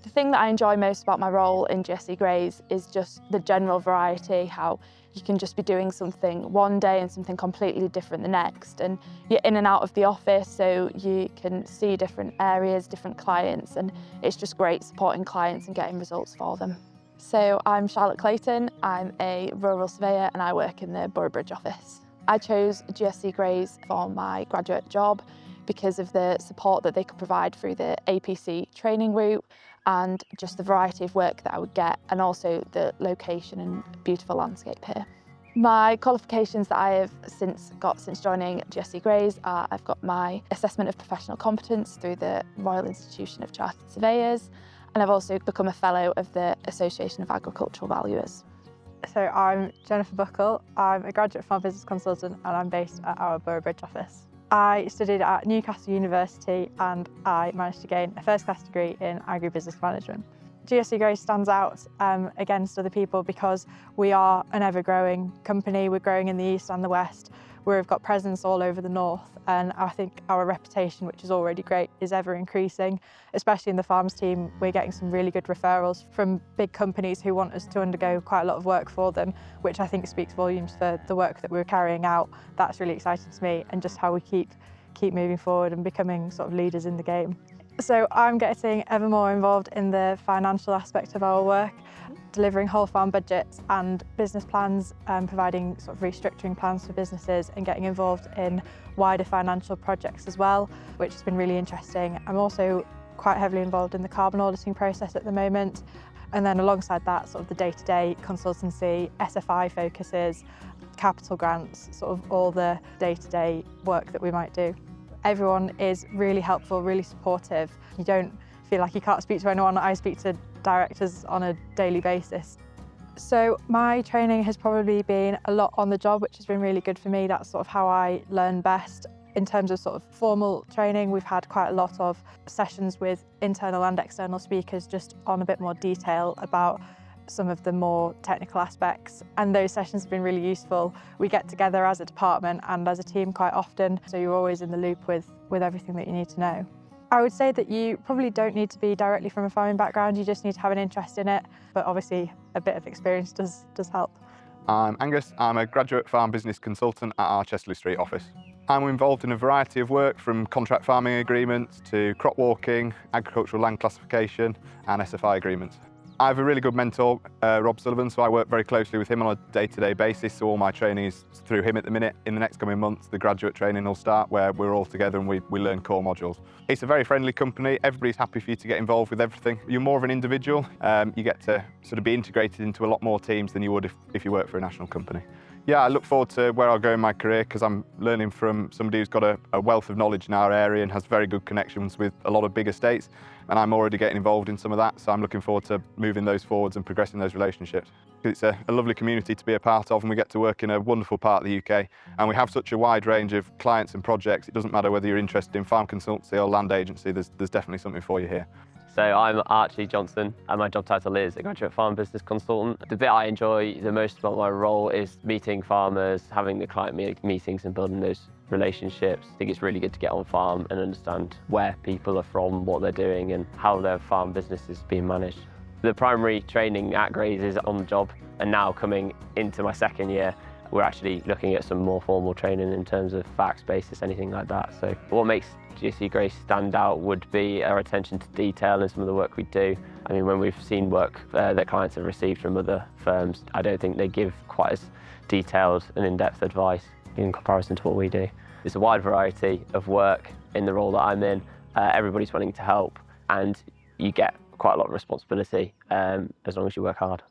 The thing that I enjoy most about my role in GSC Grays is just the general variety, how you can just be doing something one day and something completely different the next. And you're in and out of the office, so you can see different areas, different clients, and it's just great supporting clients and getting results for them. So I'm Charlotte Clayton, I'm a rural surveyor and I work in the Boroughbridge office. I chose GSC Grays for my graduate job because of the support that they could provide through the APC training route and just the variety of work that I would get, and also the location and beautiful landscape here. My qualifications that I have since joining GSC Grays are I've got my Assessment of Professional Competence through the Royal Institution of Chartered Surveyors, and I've also become a Fellow of the Association of Agricultural Valuers. So I'm Jennifer Buckle, I'm a graduate farm business consultant and I'm based at our Boroughbridge office. I studied at Newcastle University and I managed to gain a first-class degree in agribusiness management. GSC Grays stands out against other people because we are an ever-growing company. We're growing in the east and the west. We've got presence all over the north, and I think our reputation, which is already great, is ever increasing. Especially in the farms team, we're getting some really good referrals from big companies who want us to undergo quite a lot of work for them, which I think speaks volumes for the work that we're carrying out. That's really exciting to me, and just how we keep moving forward and becoming sort of leaders in the game. So I'm getting ever more involved in the financial aspect of our work, delivering whole farm budgets and business plans, providing sort of restructuring plans for businesses and getting involved in wider financial projects as well, which has been really interesting. I'm also quite heavily involved in the carbon auditing process at the moment. And then alongside that, sort of the day-to-day consultancy, SFI focuses, capital grants, sort of all the day-to-day work that we might do. Everyone is really helpful, really supportive. You don't feel like you can't speak to anyone. I speak to directors on a daily basis. So my training has probably been a lot on the job, which has been really good for me. That's sort of how I learn best. In terms of sort of formal training, we've had quite a lot of sessions with internal and external speakers just on a bit more detail about some of the more technical aspects, and those sessions have been really useful. We get together as a department and as a team quite often, so you're always in the loop with everything that you need to know. I would say that you probably don't need to be directly from a farming background, you just need to have an interest in it, but obviously a bit of experience does help. I'm Angus, I'm a graduate farm business consultant at our Chesley Street office. I'm involved in a variety of work from contract farming agreements to crop walking, agricultural land classification and SFI agreements. I have a really good mentor, Rob Sullivan, so I work very closely with him on a day-to-day basis, so all my training is through him at the minute. In the next coming months, the graduate training will start where we're all together and we learn core modules. It's a very friendly company, everybody's happy for you to get involved with everything. You're more of an individual, you get to sort of be integrated into a lot more teams than you would if you work for a national company. Yeah, I look forward to where I'll go in my career because I'm learning from somebody who's got a wealth of knowledge in our area and has very good connections with a lot of big estates, and I'm already getting involved in some of that, so I'm looking forward to moving those forwards and progressing those relationships. It's a lovely community to be a part of, and we get to work in a wonderful part of the UK, and we have such a wide range of clients and projects. It doesn't matter whether you're interested in farm consultancy or land agency, there's definitely something for you here. So I'm Archie Johnson and my job title is a graduate farm business consultant. The bit I enjoy the most about my role is meeting farmers, having the client meetings and building those relationships. I think it's really good to get on farm and understand where people are from, what they're doing and how their farm business is being managed. The primary training at Grays is on the job, and now coming into my second year, we're actually looking at some more formal training in terms of facts basis, anything like that. So what makes GSC Grays stand out would be our attention to detail and some of the work we do. I mean, when we've seen work that clients have received from other firms, I don't think they give quite as detailed and in-depth advice in comparison to what we do. There's a wide variety of work in the role that I'm in. Everybody's wanting to help, and you get quite a lot of responsibility as long as you work hard.